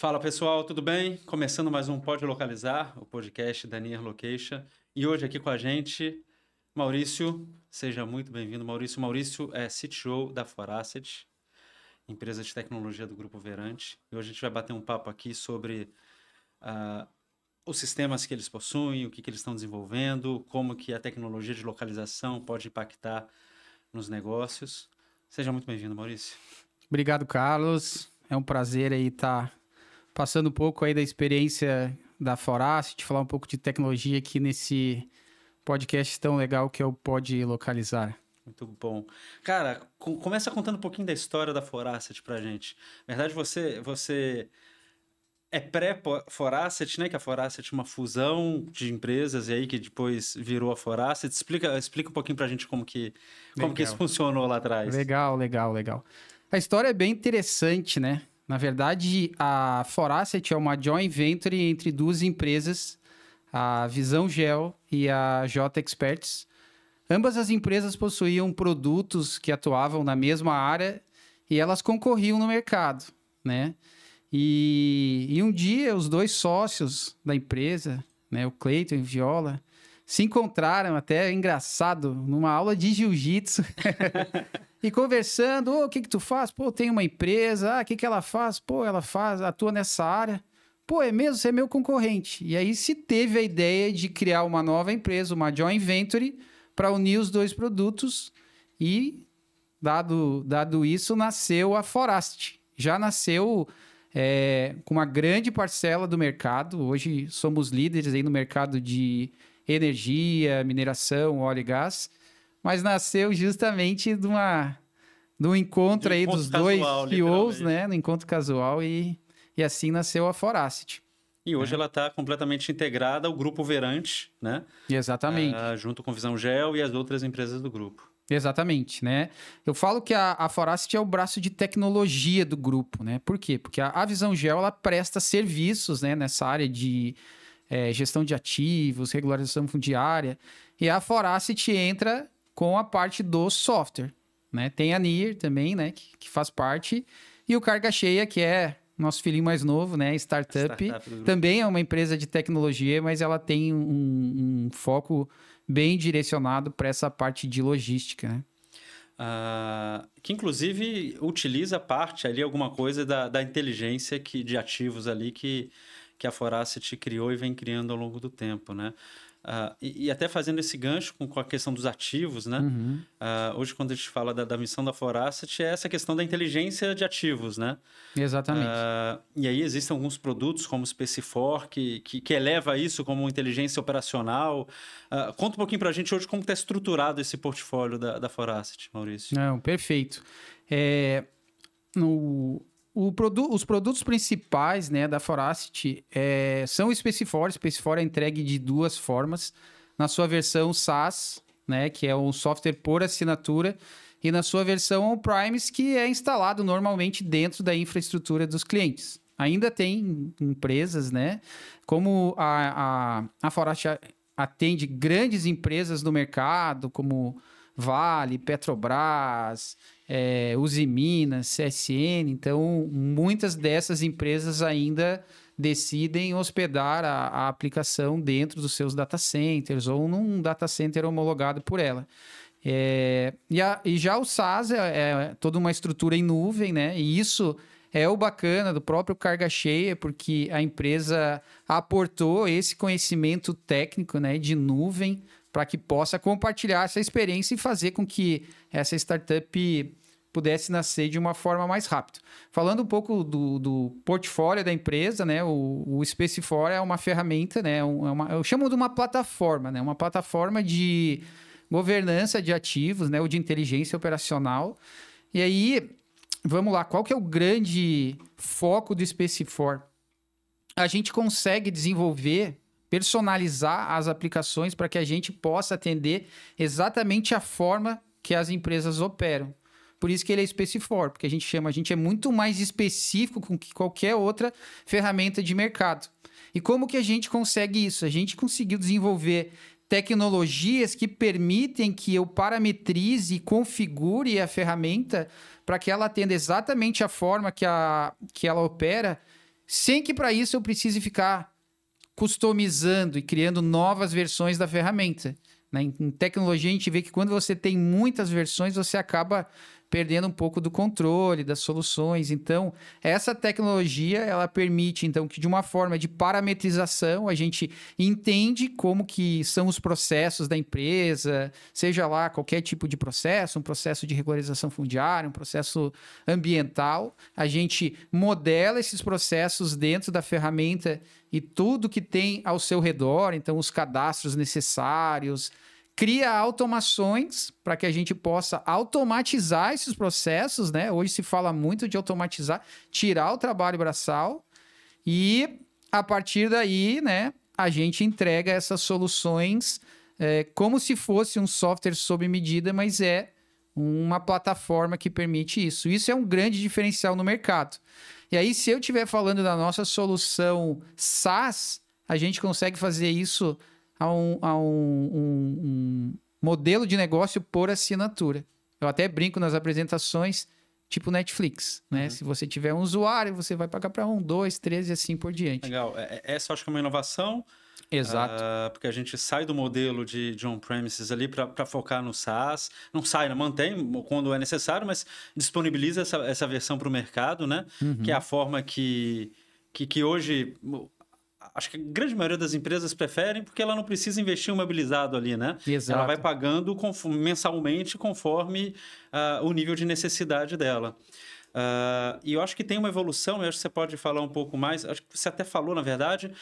Fala pessoal, tudo bem? Começando mais um Pode Localizar, o podcast da Near Location. E hoje aqui com a gente, Maurício. Seja muito bem-vindo, Maurício. Maurício é CTO da Forasset, empresa de tecnologia do Grupo Verante. E hoje a gente vai bater um papo aqui sobre os sistemas que eles possuem, o que eles estão desenvolvendo, como que a tecnologia de localização pode impactar nos negócios. Seja muito bem-vindo, Maurício. Obrigado, Carlos. É um prazer aí estar passando um pouco aí da experiência da Forasset, falar um pouco de tecnologia aqui nesse podcast tão legal que é o Pode Localizar. Muito bom. Cara, começa contando um pouquinho da história da Forasset pra gente. Na verdade, você é pré-Forasset, né? Que a Forasset é uma fusão de empresas e aí que depois virou a Forasset. Explica um pouquinho pra gente como que isso funcionou lá atrás. Legal. A história é bem interessante, né? Na verdade, a Forasset é uma joint venture entre duas empresas, a Visão Geo e a J Experts. Ambas as empresas possuíam produtos que atuavam na mesma área e elas concorriam no mercado, né? E um dia, os dois sócios da empresa, né, o Cleiton e o Viola, se encontraram, até engraçado, numa aula de jiu-jitsu e conversando. O que tu faz? Pô, tem uma empresa. O que ela faz? Pô, ela atua nessa área. Pô, é mesmo? Você é meu concorrente. E aí se teve a ideia de criar uma nova empresa, uma joint venture, para unir os dois produtos e, dado isso, nasceu a Forasset. Já nasceu com uma grande parcela do mercado. Hoje somos líderes aí no mercado de energia, mineração, óleo e gás, mas nasceu justamente de um encontro aí dos dois CEOs, né? No encontro casual e assim nasceu a Forasset. E hoje ela está completamente integrada ao Grupo Verante, né? Exatamente. Junto com Visão Geo e as outras empresas do grupo. Exatamente, né? Eu falo que a Forasset é o braço de tecnologia do grupo, né? Por quê? Porque a Visão Geo, ela presta serviços, né, nessa área de gestão de ativos, regularização fundiária, e a Forasset entra com a parte do software, né? Tem a Near também, né, que faz parte, e o Carga Cheia, que é nosso filhinho mais novo, né, startup também é uma empresa de tecnologia, mas ela tem um foco bem direcionado para essa parte de logística, né? Que inclusive utiliza parte ali, alguma coisa da inteligência de ativos ali que a Forasset criou e vem criando ao longo do tempo, né? E até fazendo esse gancho com a questão dos ativos, né? Uhum. Hoje, quando a gente fala da missão da Forasset, é essa questão da inteligência de ativos, né? Exatamente. E aí existem alguns produtos como o Specifor que eleva isso como inteligência operacional. Conta um pouquinho para a gente hoje como está estruturado esse portfólio da Forasset, Maurício. Não, perfeito. Os produtos principais, né, da Forasset são o Specifor. O Specifor é entregue de duas formas. Na sua versão SaaS, né, que é um software por assinatura, e na sua versão on-premise, que é instalado normalmente dentro da infraestrutura dos clientes. Ainda tem empresas, né, como a Forasset atende grandes empresas no mercado, como Vale, Petrobras, Usiminas, CSN. Então, muitas dessas empresas ainda decidem hospedar a aplicação dentro dos seus data centers ou num data center homologado por ela. E já o SaaS é toda uma estrutura em nuvem, né? E isso é o bacana do próprio Carga Cheia, porque a empresa aportou esse conhecimento técnico, né, de nuvem para que possa compartilhar essa experiência e fazer com que essa startup pudesse nascer de uma forma mais rápida. Falando um pouco do portfólio da empresa, né? O Specifor é uma ferramenta, né? Eu chamo de uma plataforma, né? Uma plataforma de governança de ativos, né? Ou de inteligência operacional. E aí, vamos lá, qual que é o grande foco do Specifor? A gente consegue desenvolver, personalizar as aplicações para que a gente possa atender exatamente a forma que as empresas operam. Por isso que ele é Specifor, porque a gente é muito mais específico com que qualquer outra ferramenta de mercado. E como que a gente consegue isso? A gente conseguiu desenvolver tecnologias que permitem que eu parametrize e configure a ferramenta para que ela atenda exatamente a forma que ela opera sem que para isso eu precise ficar customizando e criando novas versões da ferramenta. Né? Em tecnologia, a gente vê que quando você tem muitas versões, você acaba perdendo um pouco do controle das soluções. Então, essa tecnologia, ela permite, então, que de uma forma de parametrização, a gente entende como que são os processos da empresa, seja lá qualquer tipo de processo, um processo de regularização fundiária, um processo ambiental. A gente modela esses processos dentro da ferramenta e tudo que tem ao seu redor, então, os cadastros necessários, cria automações para que a gente possa automatizar esses processos, né? Hoje se fala muito de automatizar, tirar o trabalho braçal e, a partir daí, né, a gente entrega essas soluções como se fosse um software sob medida, mas é uma plataforma que permite isso. Isso é um grande diferencial no mercado. E aí, se eu estiver falando da nossa solução SaaS, a gente consegue fazer isso a um modelo de negócio por assinatura. Eu até brinco nas apresentações, tipo Netflix, né? Se você tiver um usuário, você vai pagar para 1, 2, 3 e assim por diante. Legal. Essa eu acho que é uma inovação. Exato. Porque a gente sai do modelo de on-premises ali para focar no SaaS. Não sai, né? Mantém quando é necessário, mas disponibiliza essa versão para o mercado, né? Que é a forma que hoje... Acho que a grande maioria das empresas preferem porque ela não precisa investir em mobilizado ali, né? Exato. Ela vai pagando mensalmente conforme o nível de necessidade dela. E eu acho que tem uma evolução, eu acho que você pode falar um pouco mais, acho que você até falou, na verdade,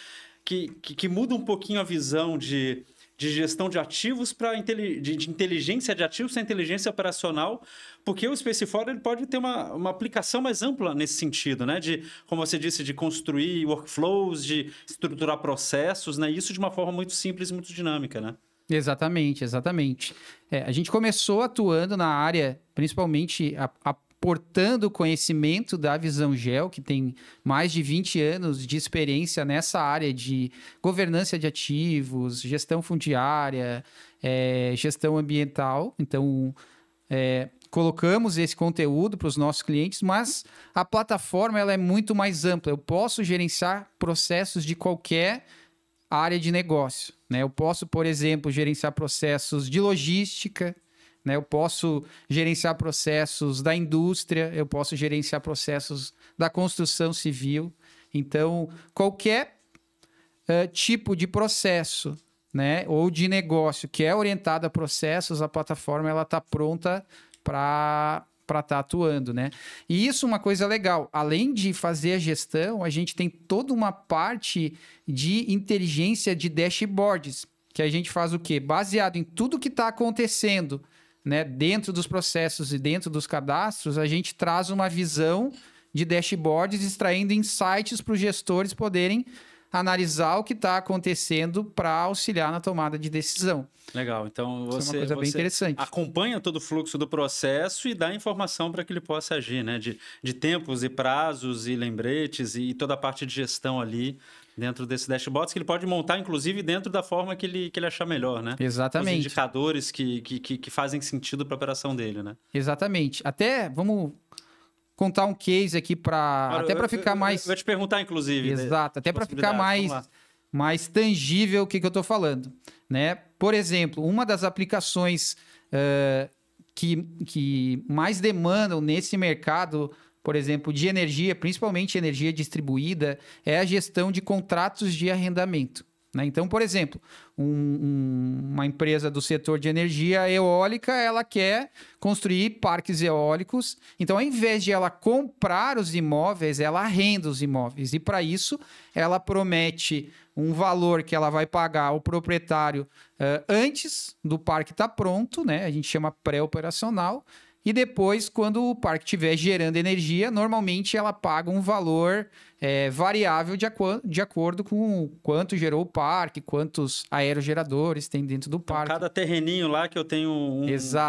que muda um pouquinho a visão de gestão de ativos para de inteligência de ativos para inteligência operacional, porque o Space4 ele pode ter uma aplicação mais ampla nesse sentido, né? De, como você disse, de construir workflows, de estruturar processos, né? Isso de uma forma muito simples e muito dinâmica, né? Exatamente, exatamente. A gente começou atuando na área, principalmente aportando conhecimento da Visão Geo, que tem mais de 20 anos de experiência nessa área de governança de ativos, gestão fundiária, gestão ambiental. Então, colocamos esse conteúdo para os nossos clientes, mas a plataforma ela é muito mais ampla. Eu posso gerenciar processos de qualquer área de negócio, né? Eu posso, por exemplo, gerenciar processos de logística, né? Eu posso gerenciar processos da indústria, eu posso gerenciar processos da construção civil. Então, qualquer tipo de processo, né, ou de negócio que é orientado a processos, a plataforma ela está pronta para estar atuando, né? E isso é uma coisa legal. Além de fazer a gestão, a gente tem toda uma parte de inteligência de dashboards, que a gente faz o quê? Baseado em tudo que está acontecendo, né, dentro dos processos e dentro dos cadastros, a gente traz uma visão de dashboards, extraindo insights para os gestores poderem analisar o que está acontecendo para auxiliar na tomada de decisão. Legal, então Isso é uma coisa bem interessante. Acompanha todo o fluxo do processo e dá informação para que ele possa agir, né? De tempos e prazos e lembretes e toda a parte de gestão ali dentro desse dashboard, que ele pode montar, inclusive, dentro da forma que ele achar melhor, né? Exatamente. Os indicadores que fazem sentido para a operação dele, né? Exatamente. Até, vamos contar um case aqui até para ficar mais... Eu vou te perguntar, inclusive. Exato, até para ficar mais tangível o que eu estou falando, né? Por exemplo, uma das aplicações que mais demandam nesse mercado, por exemplo, de energia, principalmente energia distribuída, é a gestão de contratos de arrendamento, né? Então, por exemplo, uma empresa do setor de energia eólica, ela quer construir parques eólicos. Então, ao invés de ela comprar os imóveis, ela arrenda os imóveis. E, para isso, ela promete um valor que ela vai pagar ao proprietário antes do parque estar pronto, né? A gente chama pré-operacional. E depois, quando o parque estiver gerando energia, normalmente ela paga um valor variável de acordo com quanto gerou o parque, quantos aerogeradores tem dentro do parque. Cada terreninho lá que eu tenho um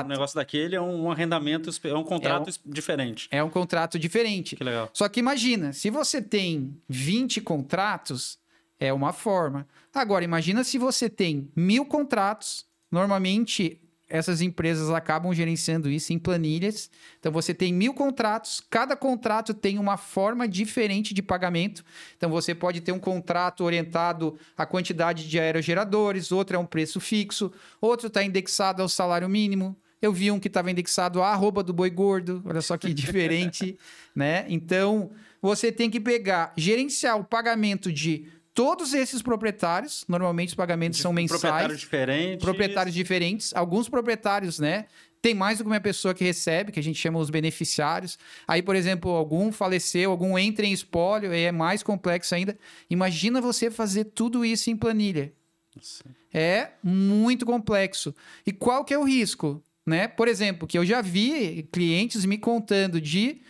negócio daquele é um arrendamento, é um contrato diferente. É um contrato diferente. Que legal. Só que imagina, se você tem 20 contratos, é uma forma. Agora, imagina se você tem 1000 contratos, normalmente... essas empresas acabam gerenciando isso em planilhas. Então, você tem 1.000 contratos, cada contrato tem uma forma diferente de pagamento. Então, você pode ter um contrato orientado à quantidade de aerogeradores, outro é um preço fixo, outro está indexado ao salário mínimo. Eu vi um que estava indexado à arroba do boi gordo, olha só que diferente, né? Então, você tem que gerenciar o pagamento de todos esses proprietários. Normalmente os pagamentos são mensais. Proprietários diferentes. Alguns proprietários, né? Tem mais do que uma pessoa que recebe, que a gente chama os beneficiários. Aí, por exemplo, algum faleceu, algum entra em espólio, aí é mais complexo ainda. Imagina você fazer tudo isso em planilha. Sim. É muito complexo. E qual que é o risco? Né? Por exemplo, que eu já vi clientes me contando de...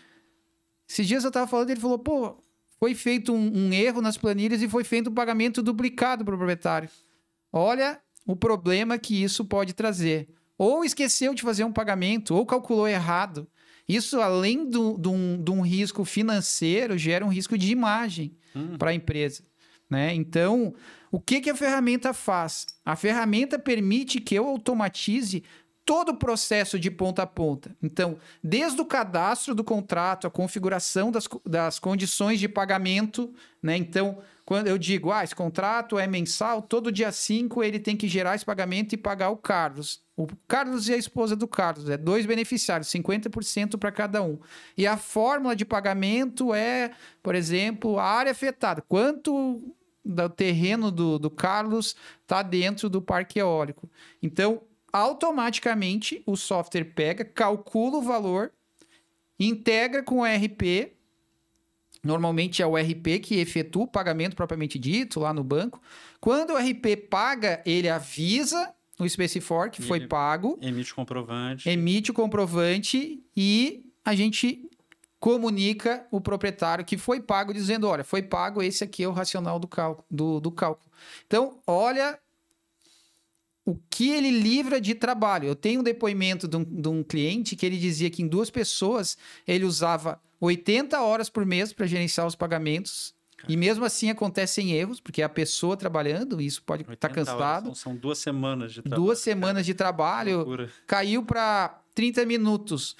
Esses dias eu estava falando, ele falou, pô, foi feito um erro nas planilhas e foi feito um pagamento duplicado para o proprietário. Olha o problema que isso pode trazer. Ou esqueceu de fazer um pagamento, ou calculou errado. Isso, além de um risco financeiro, gera um risco de imagem para a empresa. Né? Então, o que a ferramenta faz? A ferramenta permite que eu automatize todo o processo de ponta a ponta. Então, desde o cadastro do contrato, a configuração das condições de pagamento, né? Então, quando eu digo, esse contrato é mensal, todo dia 5 ele tem que gerar esse pagamento e pagar o Carlos. O Carlos e a esposa do Carlos, 2 beneficiários, 50% para cada um. E a fórmula de pagamento é, por exemplo, a área afetada. Quanto do terreno do Carlos está dentro do parque eólico. Então, automaticamente o software pega, calcula o valor, integra com o ERP. Normalmente é o ERP que efetua o pagamento propriamente dito lá no banco. Quando o ERP paga, ele avisa o Specifor que foi pago. Emite o comprovante e a gente comunica o proprietário que foi pago, dizendo, olha, foi pago, esse aqui é o racional do cálculo. Então, olha o que ele livra de trabalho. Eu tenho um depoimento de um cliente que ele dizia que em 2 pessoas ele usava 80 horas por mês para gerenciar os pagamentos. E mesmo assim acontecem erros, porque é a pessoa trabalhando, isso pode estar cansado. Horas, são 2 semanas de trabalho. 2 semanas de trabalho, caiu para 30 minutos.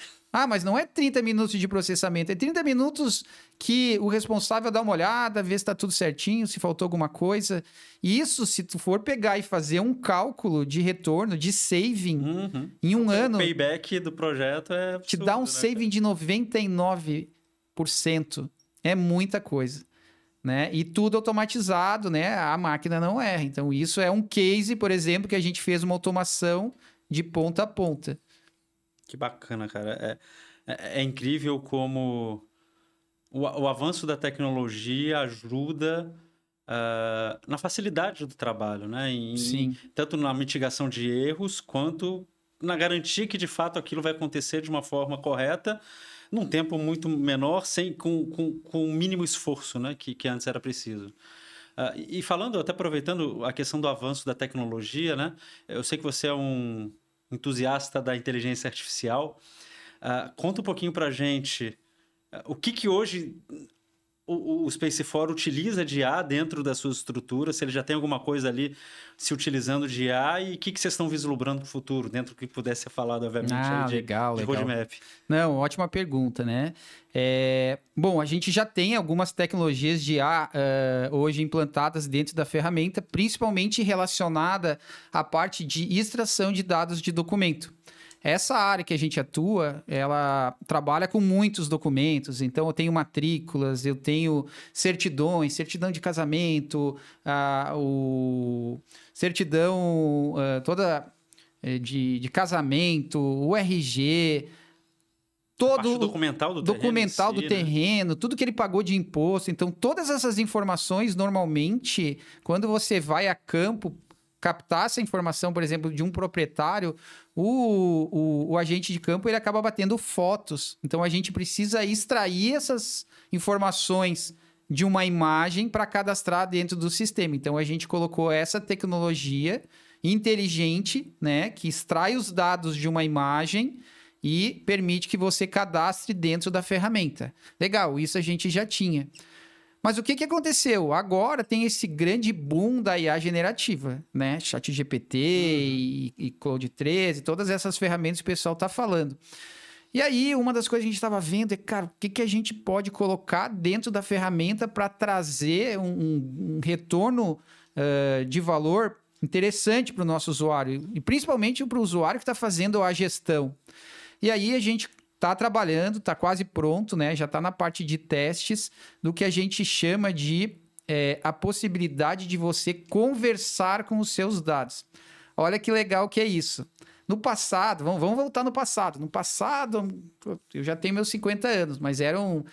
Mas não é 30 minutos de processamento, é 30 minutos que o responsável dá uma olhada, vê se está tudo certinho, se faltou alguma coisa. Isso, se tu for pegar e fazer um cálculo de retorno, de saving, em um ano... O payback do projeto é absurdo, te dá um saving de 99%. É muita coisa. Né? E tudo automatizado, né? A máquina não erra. Então, isso é um case, por exemplo, que a gente fez uma automação de ponta a ponta. Que bacana, cara. É incrível como o avanço da tecnologia ajuda na facilidade do trabalho, né? Sim. Tanto na mitigação de erros, quanto na garantia que, de fato, aquilo vai acontecer de uma forma correta, num tempo muito menor, com o mínimo esforço, né? que antes era preciso. E falando, até aproveitando a questão do avanço da tecnologia, né? Eu sei que você é um entusiasta da inteligência artificial. Conta um pouquinho para a gente o que hoje o Space4 utiliza de IA dentro da sua estrutura, se ele já tem alguma coisa ali se utilizando de IA e o que vocês estão vislumbrando para o futuro, dentro do que pudesse ser falado, obviamente, legal. roadmap. Não, ótima pergunta, né? Bom, a gente já tem algumas tecnologias de IA hoje implantadas dentro da ferramenta, principalmente relacionada à parte de extração de dados de documento. Essa área que a gente atua, ela trabalha com muitos documentos. Então, eu tenho matrículas, eu tenho certidões, certidão de casamento, certidão toda de casamento, o RG... todo o documental do terreno, tudo que ele pagou de imposto. Então, todas essas informações, normalmente, quando você vai a campo captar essa informação, por exemplo, de um proprietário, o agente de campo ele acaba batendo fotos. Então, a gente precisa extrair essas informações de uma imagem para cadastrar dentro do sistema. Então, a gente colocou essa tecnologia inteligente, né, que extrai os dados de uma imagem e permite que você cadastre dentro da ferramenta. Legal, isso a gente já tinha. Mas o que aconteceu? Agora tem esse grande boom da IA generativa, né? ChatGPT e Claude 13, todas essas ferramentas que o pessoal está falando. E aí, uma das coisas que a gente estava vendo é, cara, o que a gente pode colocar dentro da ferramenta para trazer um retorno de valor interessante para o nosso usuário, e principalmente para o usuário que está fazendo a gestão. E aí a gente está trabalhando, está quase pronto, né? Já está na parte de testes do que a gente chama de a possibilidade de você conversar com os seus dados. Olha que legal que é isso. No passado, vamos voltar no passado. No passado, eu já tenho meus 50 anos, mas eram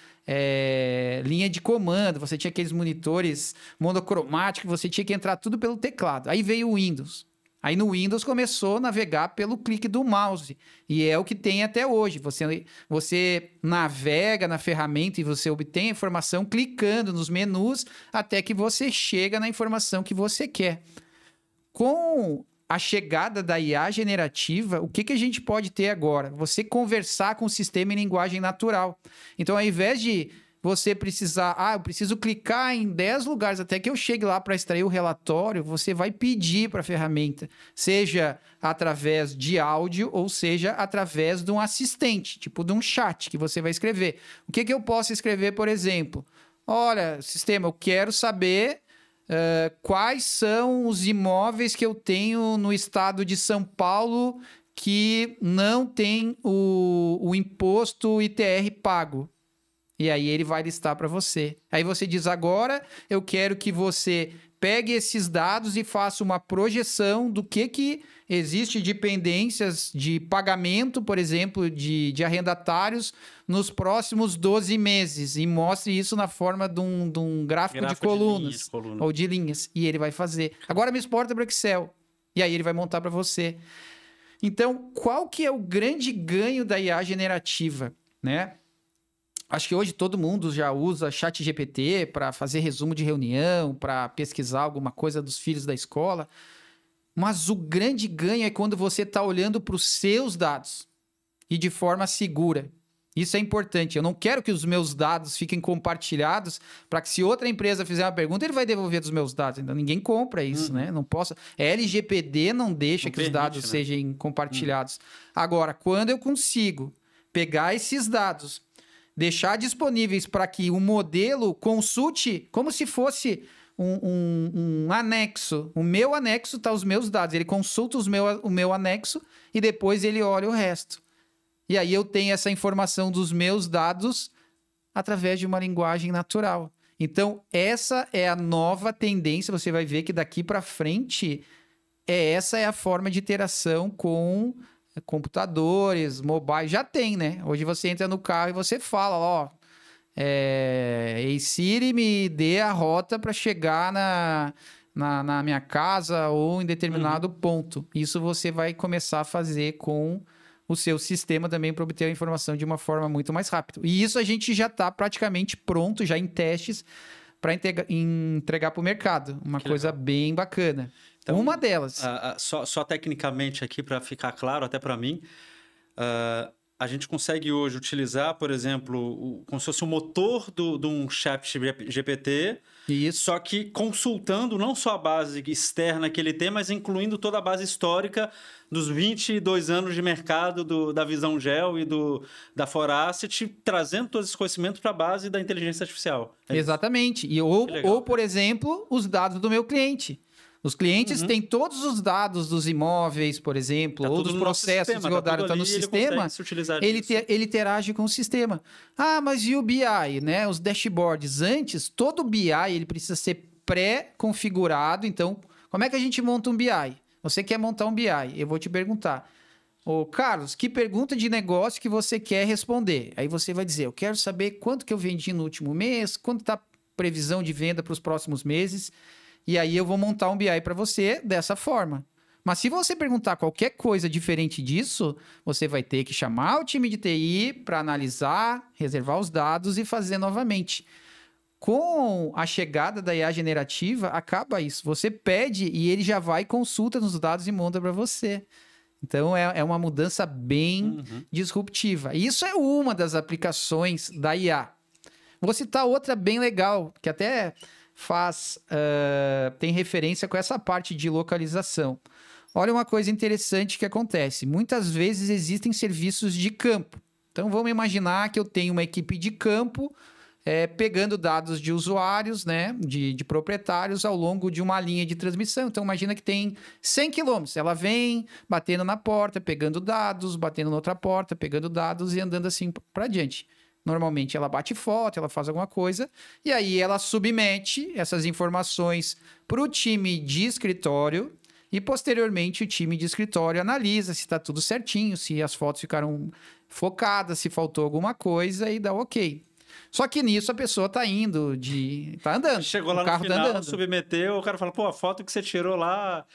linha de comando. Você tinha aqueles monitores monocromáticos, você tinha que entrar tudo pelo teclado. Aí veio o Windows. Aí no Windows começou a navegar pelo clique do mouse. E é o que tem até hoje. Você navega na ferramenta e você obtém a informação clicando nos menus até que você chega na informação que você quer. Com a chegada da IA generativa, o que a gente pode ter agora? Você conversar com o sistema em linguagem natural. Então, ao invés de você precisar, eu preciso clicar em 10 lugares até que eu chegue lá para extrair o relatório, você vai pedir para a ferramenta, seja através de áudio ou seja através de um assistente, tipo de um chat que você vai escrever. O que eu posso escrever, por exemplo? Olha, sistema, eu quero saber quais são os imóveis que eu tenho no estado de São Paulo que não tem o imposto ITR pago. E aí ele vai listar para você. Aí você diz, agora eu quero que você pegue esses dados e faça uma projeção do que existe de pendências de pagamento, por exemplo, de arrendatários nos próximos 12 meses. E mostre isso na forma de um gráfico de colunas ou de linhas. E ele vai fazer. Agora me exporta para o Excel. E aí ele vai montar para você. Então, qual que é o grande ganho da IA generativa, né? Acho que hoje todo mundo já usa ChatGPT para fazer resumo de reunião, para pesquisar alguma coisa dos filhos da escola. Mas o grande ganho é quando você está olhando para os seus dados e de forma segura. Isso é importante. Eu não quero que os meus dados fiquem compartilhados para que se outra empresa fizer uma pergunta, ele vai devolver dos meus dados. Então, ninguém compra isso, né? Não posso. A LGPD não deixa que os dados sejam compartilhados. Agora, quando eu consigo pegar esses dados, deixar disponíveis para que o modelo consulte como se fosse um anexo. O meu anexo está os meus dados. Ele consulta o meu anexo e depois ele olha o resto. E aí eu tenho essa informação dos meus dados através de uma linguagem natural. Então, essa é a nova tendência. Você vai ver que daqui para frente, essa é a forma de interação com computadores, mobile, já tem, né? Hoje você entra no carro e você fala, Ei Siri, me dê a rota para chegar na minha casa ou em determinado ponto. Isso você vai começar a fazer com o seu sistema também para obter a informação de uma forma muito mais rápida. E isso a gente já está praticamente pronto, já em testes, para entregar para o mercado. Uma coisa bem bacana. Então, uma delas. Só tecnicamente aqui, para ficar claro, até para mim, a gente consegue hoje utilizar, por exemplo, como se fosse o motor de um chat GPT, isso. Só que consultando não só a base externa que ele tem, mas incluindo toda a base histórica dos 22 anos de mercado da Visão Gel e da Foracity, trazendo todos esses conhecimentos para a base da inteligência artificial. Exatamente. Ou, por exemplo, os dados do meu cliente. Os clientes têm todos os dados dos imóveis, por exemplo, ou dos processos que rodaram no sistema. Ele interage com o sistema. Mas e o BI, né? Os dashboards? Antes, todo BI ele precisa ser pré-configurado. Então, como é que a gente monta um BI? Você quer montar um BI? Eu vou te perguntar. Carlos, que pergunta de negócio que você quer responder? Aí você vai dizer, eu quero saber quanto que eu vendi no último mês, quanto está a previsão de venda para os próximos meses. E aí eu vou montar um BI para você dessa forma. Mas se você perguntar qualquer coisa diferente disso, você vai ter que chamar o time de TI para analisar, reservar os dados e fazer novamente. Com a chegada da IA generativa, acaba isso. Você pede e ele já vai, consulta nos dados e monta para você. Então, é uma mudança bem disruptiva. E isso é uma das aplicações da IA. Vou citar outra bem legal, que até tem referência com essa parte de localização. Olha uma coisa interessante que acontece. Muitas vezes existem serviços de campo. Então, vamos imaginar que eu tenho uma equipe de campo pegando dados de usuários, né, de proprietários ao longo de uma linha de transmissão. Então, imagina que tem 100 quilômetros. Ela vem batendo na porta, pegando dados, batendo na outra porta, pegando dados e andando assim para diante. Normalmente, ela bate foto, ela faz alguma coisa, e aí ela submete essas informações para o time de escritório, e posteriormente o time de escritório analisa se está tudo certinho, se as fotos ficaram focadas, se faltou alguma coisa e dá ok. Só que nisso a pessoa tá indo tá andando. Chegou lá o carro no final, tá andando. submeteu, o cara fala, pô, a foto que você tirou lá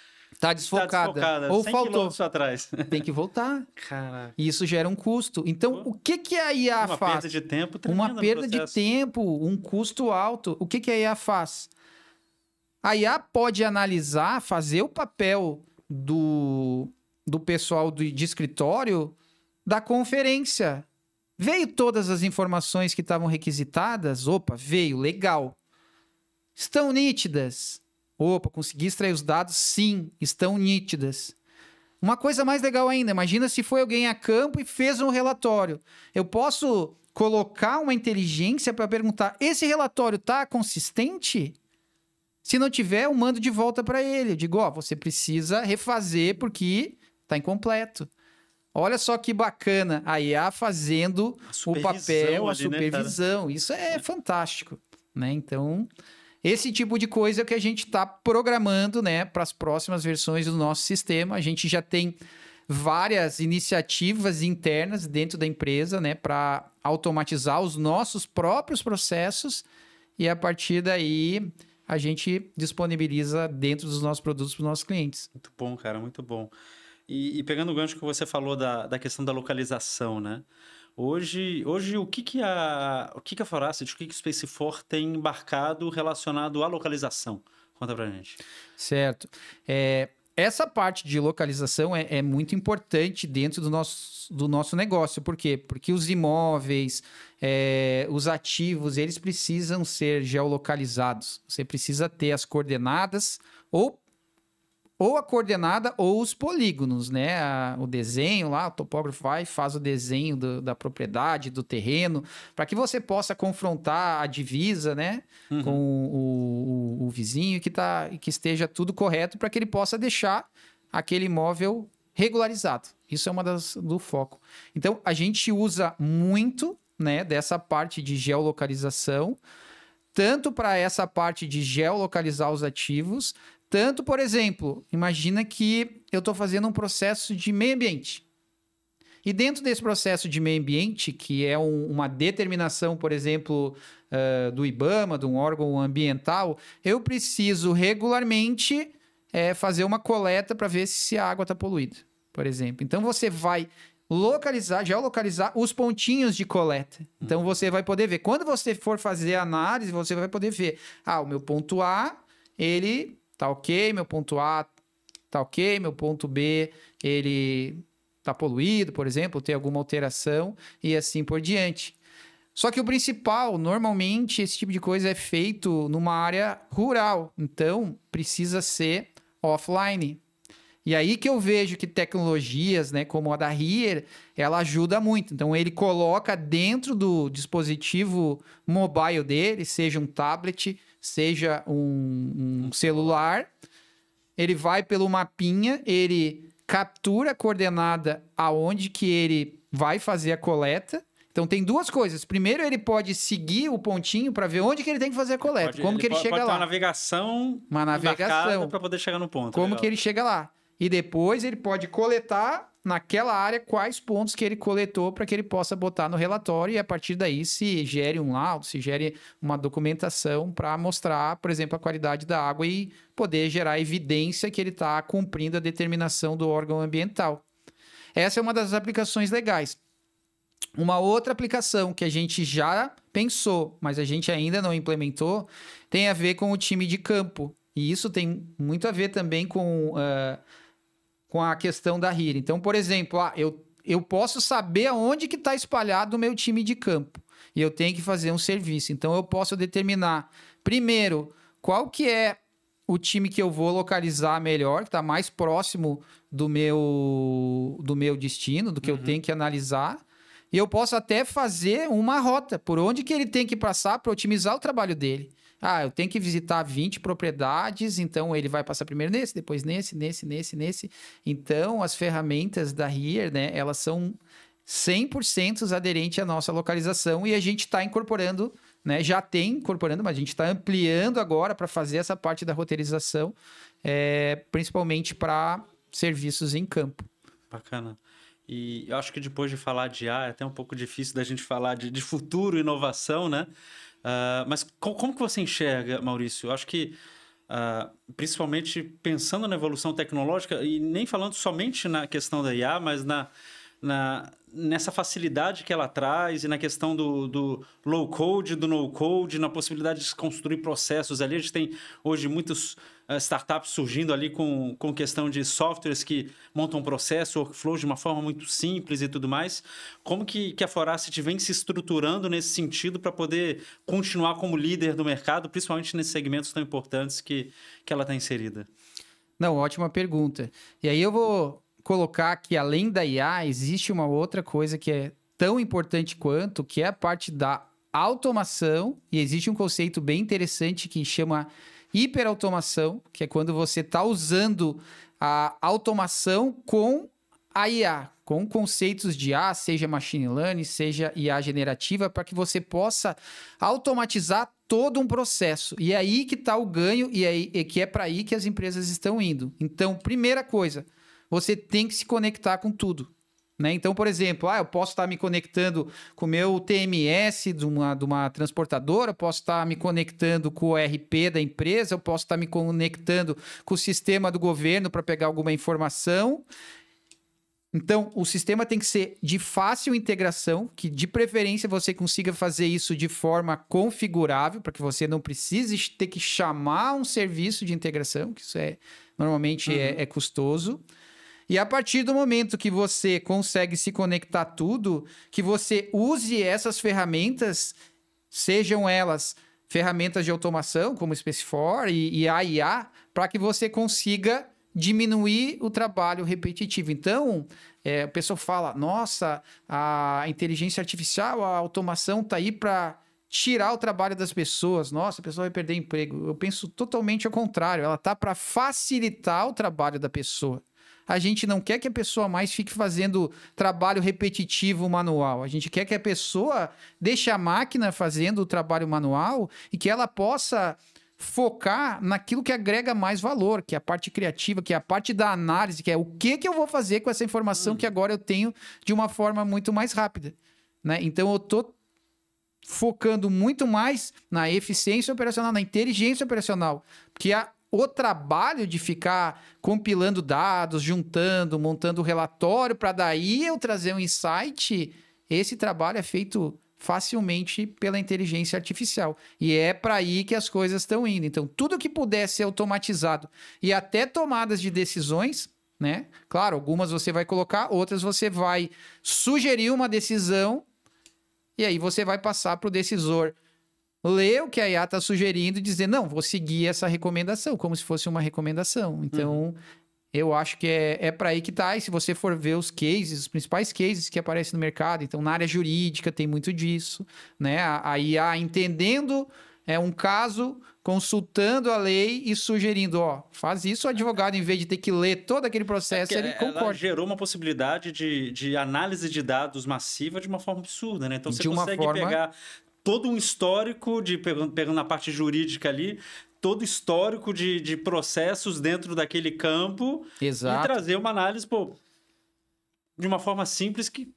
tá desfocada. Ou 100 faltou. quilômetros atrás. Tem que voltar. Caraca. E isso gera um custo. Então, o que a IA faz? Uma perda de tempo tremenda Uma perda de tempo, um custo alto. O que a IA faz? A IA pode analisar, fazer o papel do pessoal de escritório da conferência. Veio todas as informações que estavam requisitadas? Opa, veio, legal. Estão nítidas? Opa, consegui extrair os dados? Sim, estão nítidas. Uma coisa mais legal ainda, imagina se foi alguém a campo e fez um relatório. Eu posso colocar uma inteligência para perguntar, esse relatório está consistente? Se não tiver, eu mando de volta para ele. Eu digo, você precisa refazer porque está incompleto. Olha só que bacana, a IA fazendo o papel, a supervisão. Isso é fantástico, né? Então, esse tipo de coisa é o que a gente está programando, né, para as próximas versões do nosso sistema. A gente já tem várias iniciativas internas dentro da empresa, né, para automatizar os nossos próprios processos e a partir daí a gente disponibiliza dentro dos nossos produtos para os nossos clientes. Muito bom, cara, muito bom. E pegando o gancho que você falou da questão da localização, né? Hoje o que a Foracity, o que o Space4 tem embarcado relacionado à localização? Conta pra gente. Certo. Essa parte de localização é muito importante dentro do nosso negócio. Por quê? Porque os imóveis, os ativos, eles precisam ser geolocalizados. Você precisa ter as coordenadas ou a coordenada ou os polígonos, né? O desenho lá, o topógrafo faz o desenho da propriedade, do terreno, para que você possa confrontar a divisa, né? Uhum. Com o vizinho que esteja tudo correto para que ele possa deixar aquele imóvel regularizado. Isso é uma do foco. Então, a gente usa muito, né, dessa parte de geolocalização, tanto para essa parte de geolocalizar os ativos, tanto, por exemplo, imagina que eu estou fazendo um processo de meio ambiente. E dentro desse processo de meio ambiente, que é uma determinação, por exemplo, do IBAMA, de um órgão ambiental, eu preciso regularmente fazer uma coleta para ver se a água está poluída, por exemplo. Então, você vai geolocalizar os pontinhos de coleta. Então, você vai poder ver. Quando você for fazer a análise, você vai poder ver. O meu ponto A, ele tá ok, meu ponto A tá ok, meu ponto B, ele tá poluído, por exemplo, tem alguma alteração e assim por diante. Só que o principal, normalmente, esse tipo de coisa é feito numa área rural, então precisa ser offline. E aí que eu vejo que tecnologias, né, como a da HERE, ela ajuda muito. Então, ele coloca dentro do dispositivo mobile dele, seja um tablet, seja um celular, ele vai pelo mapinha, ele captura a coordenada aonde que ele vai fazer a coleta. Então, tem duas coisas. Primeiro, ele pode seguir o pontinho para ver onde que ele tem que fazer a coleta. Como que ele chega lá. Pode ter uma navegação para poder chegar no ponto. Como que ele chega lá. E depois ele pode coletar naquela área quais pontos que ele coletou para que ele possa botar no relatório e a partir daí se gere um laudo, se gere uma documentação para mostrar, por exemplo, a qualidade da água e poder gerar evidência que ele está cumprindo a determinação do órgão ambiental. Essa é uma das aplicações legais. Uma outra aplicação que a gente já pensou, mas a gente ainda não implementou, tem a ver com o time de campo. E isso tem muito a ver também com a questão da HERE. Então, por exemplo, eu posso saber aonde que está espalhado o meu time de campo. e eu tenho que fazer um serviço. Então, eu posso determinar, primeiro, qual que é o time que eu vou localizar melhor, que está mais próximo do meu destino, do que eu tenho que analisar. E eu posso até fazer uma rota, por onde que ele tem que passar para otimizar o trabalho dele. Ah, eu tenho que visitar 20 propriedades, então ele vai passar primeiro nesse, depois nesse. Então, as ferramentas da HERE, né, elas são 100% aderentes à nossa localização e a gente está incorporando, né, já tem incorporando, mas a gente está ampliando agora para fazer essa parte da roteirização, principalmente para serviços em campo. Bacana. E eu acho que depois de falar de IA, é até um pouco difícil da gente falar de futuro, inovação, né? Mas como que você enxerga, Maurício? Eu acho que, principalmente pensando na evolução tecnológica, e nem falando somente na questão da IA, mas nessa facilidade que ela traz e na questão do low-code, do no-code, na possibilidade de construir processos ali. A gente tem hoje muitas startups surgindo ali com questão de softwares que montam processo, workflows de uma forma muito simples e tudo mais. Como que a Foracity vem se estruturando nesse sentido para poder continuar como líder do mercado, principalmente nesses segmentos tão importantes que ela está inserida? Não, ótima pergunta. E aí eu vou colocar que além da IA, existe uma outra coisa que é tão importante quanto, que é a parte da automação, e existe um conceito bem interessante que chama hiperautomação, que é quando você está usando a automação com a IA, com conceitos de IA, seja machine learning, seja IA generativa, para que você possa automatizar todo um processo. E é aí que está o ganho, e que é para aí que as empresas estão indo. Então, primeira coisa, você tem que se conectar com tudo, né? Então, por exemplo, eu posso estar me conectando com o meu TMS de uma transportadora, eu posso estar me conectando com o ERP da empresa, eu posso estar me conectando com o sistema do governo para pegar alguma informação. Então, o sistema tem que ser de fácil integração, que de preferência você consiga fazer isso de forma configurável, para que você não precise ter que chamar um serviço de integração, que isso normalmente é custoso. E a partir do momento que você consegue se conectar tudo, que você use essas ferramentas, sejam elas ferramentas de automação, como o Space4 e a IA, para que você consiga diminuir o trabalho repetitivo. Então, o pessoal fala, nossa, a inteligência artificial, a automação está aí para tirar o trabalho das pessoas. Nossa, a pessoa vai perder emprego. Eu penso totalmente ao contrário. Ela está para facilitar o trabalho da pessoa. A gente não quer que a pessoa mais fique fazendo trabalho repetitivo manual. A gente quer que a pessoa deixe a máquina fazendo o trabalho manual e que ela possa focar naquilo que agrega mais valor, que é a parte criativa, que é a parte da análise, que é o que eu vou fazer com essa informação que agora eu tenho de uma forma muito mais rápida, né? Então, eu estou focando muito mais na eficiência operacional, na inteligência operacional, porque o trabalho de ficar compilando dados, juntando, montando relatório para daí eu trazer um insight, esse trabalho é feito facilmente pela inteligência artificial. E é para aí que as coisas estão indo. Então, tudo que puder ser automatizado e até tomadas de decisões, né? Claro, algumas você vai colocar, outras você vai sugerir uma decisão e aí você vai passar para o decisor ler o que a IA está sugerindo e dizer, não, vou seguir essa recomendação, como se fosse uma recomendação. Então, eu acho que é para aí que tá. E se você for ver os cases, os principais cases que aparecem no mercado, então na área jurídica tem muito disso, né? A IA entendendo um caso, consultando a lei e sugerindo, faz isso, o advogado, em vez de ter que ler todo aquele processo, ele concorda. Ela gerou uma possibilidade de análise de dados massiva de uma forma absurda, né? Então, você consegue pegar todo um histórico, pegando na parte jurídica ali, todo histórico de processos dentro daquele campo. Exato. E trazer uma análise, de uma forma simples que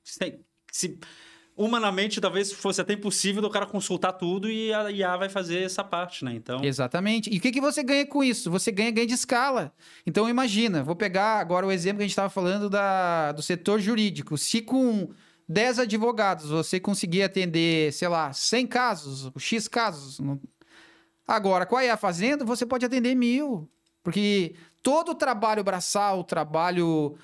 humanamente talvez fosse até impossível do cara consultar tudo e a IA vai fazer essa parte, né? Então... Exatamente. E o que você ganha com isso? Você ganha de escala. Então, imagina, vou pegar agora o exemplo que a gente estava falando do setor jurídico. Se com 10 advogados você conseguir atender, sei lá, 100 casos, X casos... Agora, com a IA fazendo, você pode atender 1000. Porque todo o trabalho braçal, o trabalho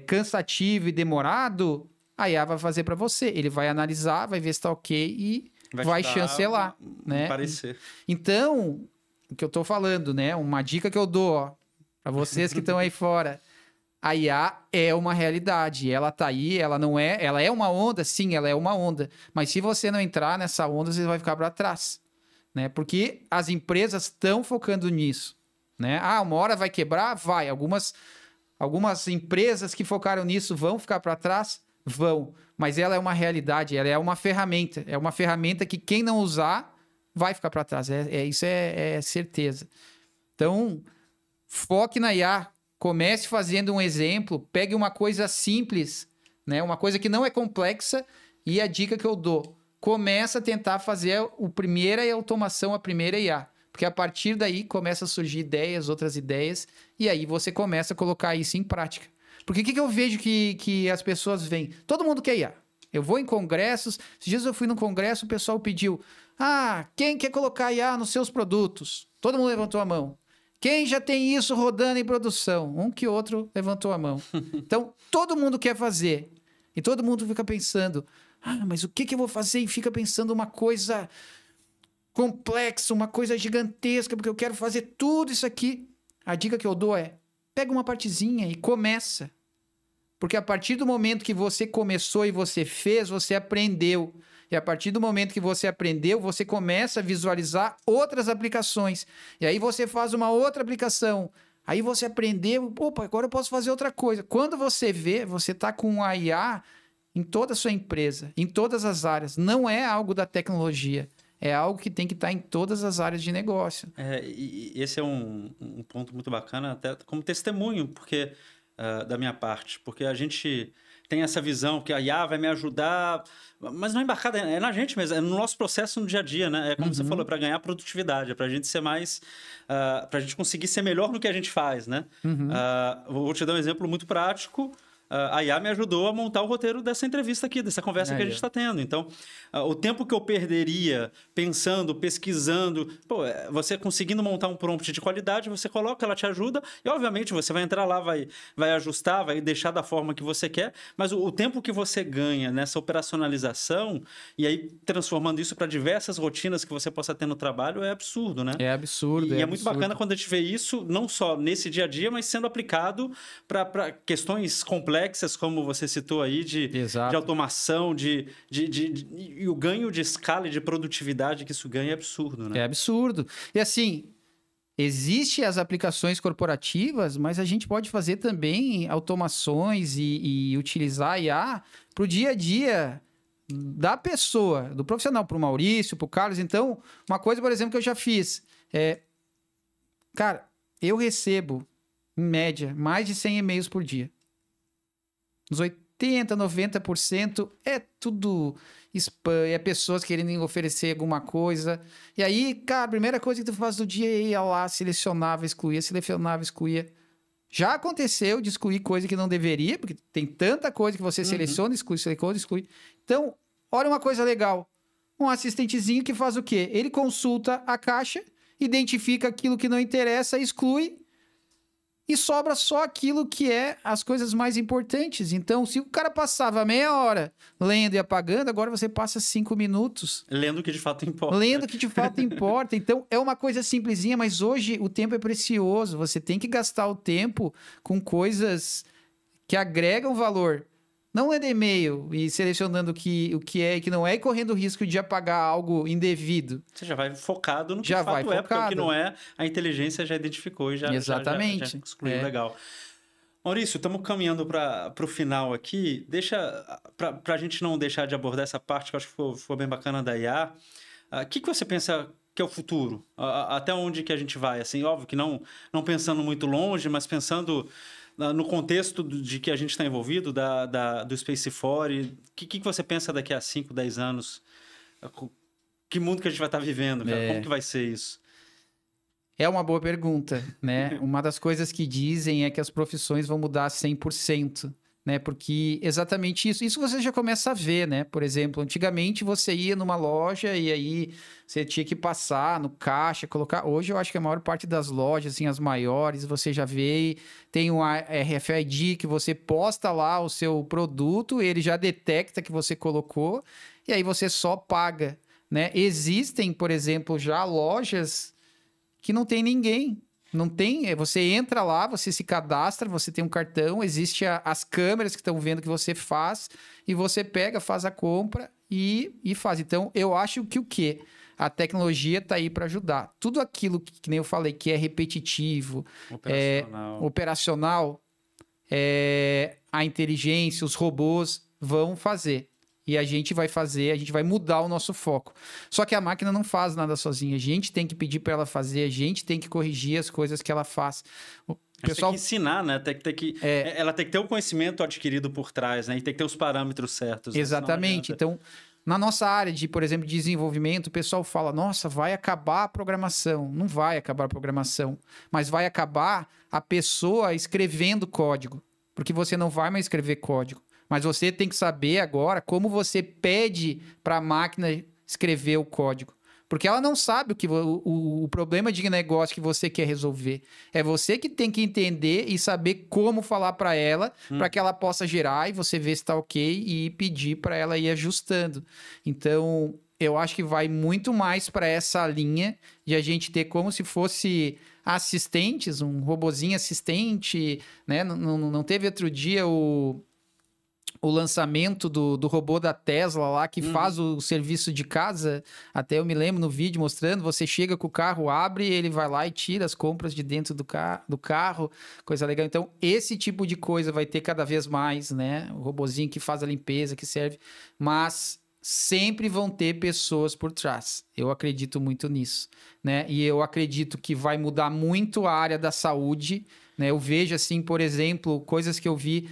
cansativo e demorado, a IA vai fazer para você. Ele vai analisar, vai ver se está ok e vai chancelar, né? Parecer. Então, o que eu estou falando, né? Uma dica que eu dou para vocês que estão aí fora. A IA é uma realidade. Ela tá aí, ela não é... Ela é uma onda? Sim, ela é uma onda. Mas se você não entrar nessa onda, você vai ficar para trás, né? Porque as empresas estão focando nisso, né? Ah, uma hora vai quebrar? Vai. Algumas empresas que focaram nisso vão ficar para trás? Vão. Mas ela é uma realidade, ela é uma ferramenta. É uma ferramenta que quem não usar vai ficar para trás. Isso é certeza. Então, foque na IA. Comece fazendo um exemplo. Pegue uma coisa simples, né? Uma coisa que não é complexa. E a dica que eu dou: começa a tentar fazer a primeira automação, a primeira IA. Porque a partir daí começa a surgir ideias, outras ideias. E aí você começa a colocar isso em prática. Porque o que eu vejo que as pessoas veem? Todo mundo quer IA. Eu vou em congressos. Esses dias eu fui num congresso, o pessoal pediu: quem quer colocar IA nos seus produtos? Todo mundo levantou a mão. Quem já tem isso rodando em produção? Um que outro levantou a mão. Então, todo mundo quer fazer. E todo mundo fica pensando: mas o que eu vou fazer? E fica pensando uma coisa complexa, uma coisa gigantesca, porque eu quero fazer tudo isso aqui. A dica que eu dou é: pega uma partezinha e começa. Porque a partir do momento que você começou e você fez, você aprendeu. E a partir do momento que você aprendeu, você começa a visualizar outras aplicações. E aí você faz uma outra aplicação. Aí você aprendeu, opa, agora eu posso fazer outra coisa. Quando você vê, você está com a IA em toda a sua empresa, em todas as áreas. Não é algo da tecnologia. É algo que tem que estar em todas as áreas de negócio. E esse é um ponto muito bacana, até como testemunho, porque da minha parte, porque a gente tem essa visão que a IA vai me ajudar, mas não é embarcada, é na gente mesmo, é no nosso processo no dia a dia, né? É como você falou, para ganhar produtividade, é para a gente ser mais, para a gente conseguir ser melhor no que a gente faz, né? Vou te dar um exemplo muito prático. A IA me ajudou a montar o roteiro dessa entrevista aqui, dessa conversa que a gente está tendo. Então, o tempo que eu perderia pensando, pesquisando, você conseguindo montar um prompt de qualidade, você coloca, ela te ajuda e, obviamente, você vai entrar lá, vai ajustar, vai deixar da forma que você quer, mas o tempo que você ganha nessa operacionalização e aí transformando isso para diversas rotinas que você possa ter no trabalho é absurdo, né? É absurdo. E é muito bacana quando a gente vê isso, não só nesse dia a dia, mas sendo aplicado para questões complexas, como você citou aí, de automação, e o ganho de escala e de produtividade que isso ganha é absurdo, né? É absurdo. E assim, existem as aplicações corporativas, mas a gente pode fazer também automações e utilizar a IA para o dia a dia da pessoa, do profissional, para o Maurício, para o Carlos. Então, uma coisa, por exemplo, que eu já fiz cara, eu recebo, em média, mais de 100 e-mails por dia. Uns 80%, 90% é tudo spam, é pessoas querendo oferecer alguma coisa. E aí, cara, a primeira coisa que tu faz do dia é ir lá, selecionava, excluía. Já aconteceu de excluir coisa que não deveria, porque tem tanta coisa que você seleciona, exclui. Então, olha uma coisa legal. Um assistentezinho que faz o quê? Ele consulta a caixa, identifica aquilo que não interessa, exclui, e sobra só aquilo que é as coisas mais importantes. Então, se o cara passava meia hora lendo e apagando, agora você passa 5 minutos. Lendo o que de fato importa. Lendo o que de fato importa. Então, é uma coisa simplesinha, mas hoje o tempo é precioso. Você tem que gastar o tempo com coisas que agregam valor. Não lendo e-mail e selecionando o que é e que não é e correndo o risco de apagar algo indevido. Você já vai focado no que de fato é, porque o que não é, a inteligência já identificou e já excluiu. Legal. Maurício, estamos caminhando para o final aqui. Deixa para a gente não deixar de abordar essa parte que eu acho que foi bem bacana da IA. O que você pensa que é o futuro? Até onde que a gente vai? Assim, óbvio que não pensando muito longe, mas pensando no contexto de que a gente está envolvido, do Space4, o que você pensa daqui a 5, 10 anos? Que mundo que a gente vai estar vivendo, cara? Como que vai ser isso? É uma boa pergunta, né? Uma das coisas que dizem é que as profissões vão mudar 100%. né? Porque exatamente isso você já começa a ver, né? Por exemplo, antigamente você ia numa loja e aí você tinha que passar no caixa, colocar. Hoje eu acho que a maior parte das lojas, assim, as maiores, você já vê, tem um RFID que você posta lá o seu produto, ele já detecta que você colocou e aí você só paga, né? Existem, por exemplo, já lojas que não tem ninguém. Não tem, você entra lá, você se cadastra, você tem um cartão, existe as câmeras que estão vendo o que você faz e você pega, faz a compra e faz. Então, eu acho que o quê? A tecnologia está aí para ajudar. Tudo aquilo que nem eu falei, que é repetitivo, operacional, a inteligência, os robôs vão fazer. E a gente vai fazer, a gente vai mudar o nosso foco. Só que a máquina não faz nada sozinha. A gente tem que pedir para ela fazer, a gente tem que corrigir as coisas que ela faz. O pessoal tem que ensinar, né? Ela tem que ter o conhecimento adquirido por trás, né? E tem que ter os parâmetros certos. Exatamente. Né? Então, na nossa área de, por exemplo, desenvolvimento, o pessoal fala, nossa, vai acabar a programação. Não vai acabar a programação, mas vai acabar a pessoa escrevendo código, porque você não vai mais escrever código. Mas você tem que saber agora como você pede para a máquina escrever o código. Porque ela não sabe o problema de negócio que você quer resolver. É você que tem que entender e saber como falar para ela, para que ela possa gerar e você ver se está ok e pedir para ela ir ajustando. Então, eu acho que vai muito mais para essa linha de a gente ter como se fosse assistentes, um robozinho assistente, né? Não teve outro dia o lançamento do robô da Tesla lá, que faz o serviço de casa. Até eu me lembro no vídeo mostrando, você chega com o carro, abre, ele vai lá e tira as compras de dentro do carro, coisa legal. Então, esse tipo de coisa vai ter cada vez mais, né? O robozinho que faz a limpeza, que serve, mas sempre vão ter pessoas por trás. Eu acredito muito nisso, né? E eu acredito que vai mudar muito a área da saúde, né? Eu vejo, assim, por exemplo, coisas que eu vi...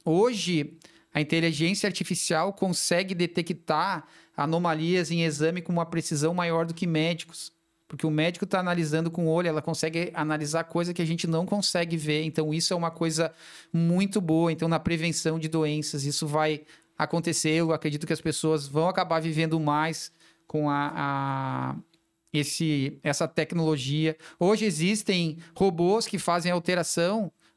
Hoje, a inteligência artificial consegue detectar anomalias em exame com uma precisão maior do que médicos. Porque o médico está analisando com o olho, ela consegue analisar coisa que a gente não consegue ver. Então, isso é uma coisa muito boa. Então, na prevenção de doenças, isso vai acontecer. Eu acredito que as pessoas vão acabar vivendo mais com essa tecnologia. Hoje existem robôs que fazem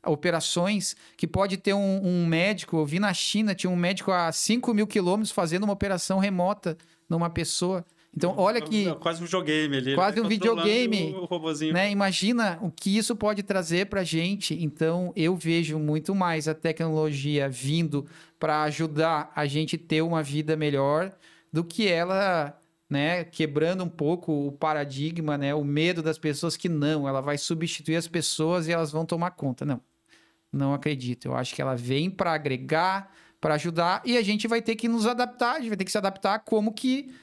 operações que pode ter um médico. Eu vi na China, tinha um médico a 5.000 quilômetros fazendo uma operação remota numa pessoa. Então, olha que... Quase um videogame ali. Quase um videogame. O robozinho. Né? Imagina o que isso pode trazer para a gente. Então, eu vejo muito mais a tecnologia vindo para ajudar a gente ter uma vida melhor do que ela... Né, quebrando um pouco o paradigma, né, o medo das pessoas que não, ela vai substituir as pessoas e elas vão tomar conta. Não acredito. Eu acho que ela vem para agregar, para ajudar e a gente vai ter que nos adaptar, a gente vai ter que se adaptar a como que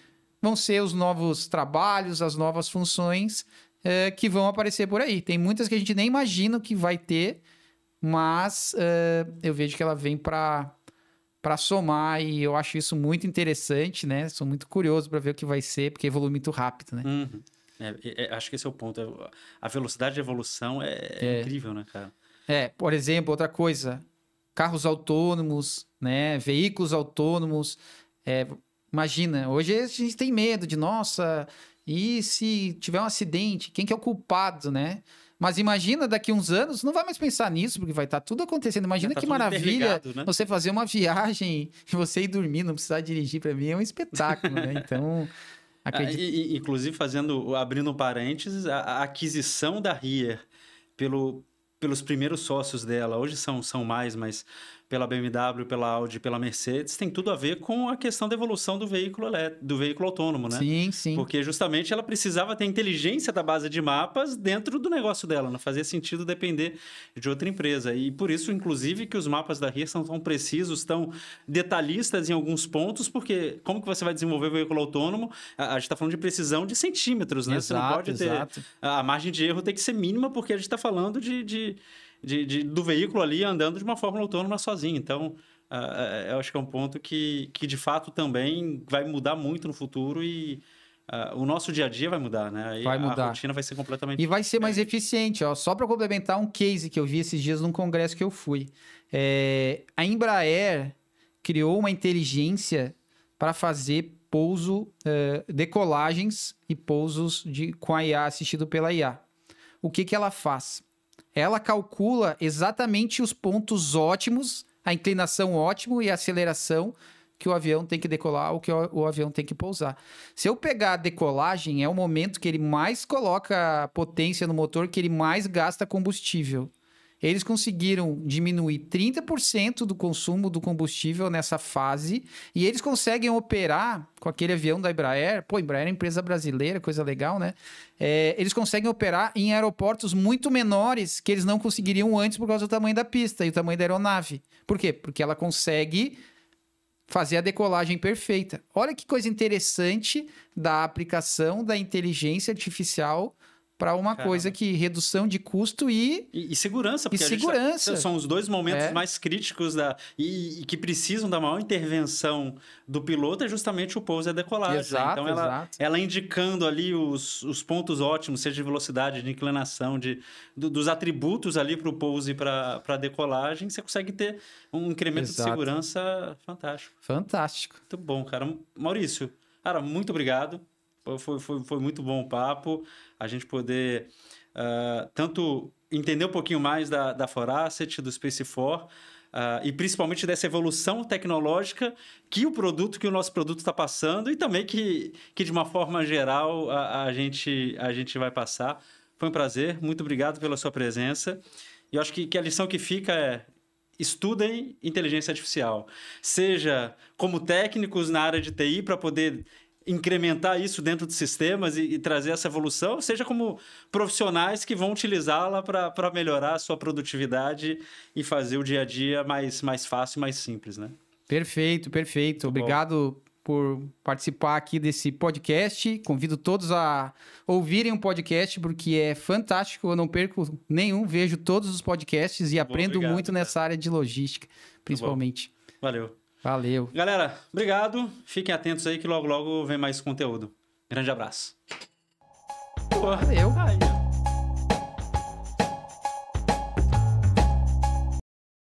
vão ser os novos trabalhos, as novas funções que vão aparecer por aí. Tem muitas que a gente nem imagina que vai ter, mas eu vejo que ela vem para somar e eu acho isso muito interessante, né? Sou muito curioso para ver o que vai ser, porque evolui muito rápido, né? Acho que esse é o ponto. A velocidade de evolução é incrível, né, cara? Por exemplo, outra coisa, carros autônomos, né? Veículos autônomos. Imagina, hoje a gente tem medo de, nossa, e se tiver um acidente, quem que é o culpado, né? Mas imagina, daqui uns anos, não vai mais pensar nisso, porque vai estar tudo acontecendo. Imagina que maravilha, né? Você fazer uma viagem e você ir dormir, não precisar dirigir, para mim é um espetáculo, né? Então, acredito... Inclusive, abrindo um parênteses, a aquisição da Rear pelos primeiros sócios dela, hoje são mais, mas pela BMW, pela Audi, pela Mercedes, tem tudo a ver com a questão da evolução do veículo autônomo, né? Sim, sim. Porque justamente ela precisava ter inteligência da base de mapas dentro do negócio dela, não fazia sentido depender de outra empresa. E por isso, inclusive, que os mapas da Rear são tão precisos, tão detalhistas em alguns pontos, porque como que você vai desenvolver o veículo autônomo? A gente está falando de precisão de centímetros, né? Exato, você não pode ter... Exato. A margem de erro tem que ser mínima, porque a gente está falando do veículo ali andando de uma forma autônoma sozinho. Então, eu acho que é um ponto que de fato também vai mudar muito no futuro e o nosso dia a dia vai mudar, né? Aí Vai mudar. A rotina vai ser completamente... E vai ser mais eficiente, ó. Só para complementar um case que eu vi esses dias num congresso que eu fui. A Embraer criou uma inteligência para fazer pouso, decolagens e pousos com a IA, assistido pela IA. O que ela faz? Ela calcula exatamente os pontos ótimos, a inclinação ótima e a aceleração que o avião tem que decolar ou que o avião tem que pousar. Se eu pegar a decolagem, é o momento que ele mais coloca potência no motor, que ele mais gasta combustível. Eles conseguiram diminuir 30% do consumo do combustível nessa fase e eles conseguem operar com aquele avião da Embraer. Pô, Embraer é empresa brasileira, coisa legal, né? Eles conseguem operar em aeroportos muito menores que eles não conseguiriam antes por causa do tamanho da pista e o tamanho da aeronave. Por quê? Porque ela consegue fazer a decolagem perfeita. Olha que coisa interessante da aplicação da inteligência artificial para uma coisa que redução de custo e segurança, porque segurança. São os dois momentos mais críticos e que precisam da maior intervenção do piloto, é justamente o pouso e a decolagem. Exato, né? Então, ela indicando ali os pontos ótimos, seja de velocidade, de inclinação, dos atributos ali para o pouso e para a decolagem, você consegue ter um incremento de segurança fantástico. Fantástico. Muito bom, cara. Maurício, cara, muito obrigado. Foi muito bom o papo, a gente poder tanto entender um pouquinho mais da Forasset, do Space4, e principalmente dessa evolução tecnológica que o nosso produto está passando e também que de uma forma geral a gente vai passar. Foi um prazer, muito obrigado pela sua presença. E eu acho que a lição que fica é: estudem inteligência artificial, seja como técnicos na área de TI para poder incrementar isso dentro de sistemas e trazer essa evolução, seja como profissionais que vão utilizá-la para melhorar a sua produtividade e fazer o dia a dia mais fácil e mais simples, né? Perfeito. Obrigado por participar aqui desse podcast. Convido todos a ouvirem o podcast, porque é fantástico. Eu não perco nenhum, vejo todos os podcasts e aprendo muito nessa área de logística, principalmente. Valeu. Galera, obrigado. Fiquem atentos aí que logo vem mais conteúdo. Grande abraço. Valeu.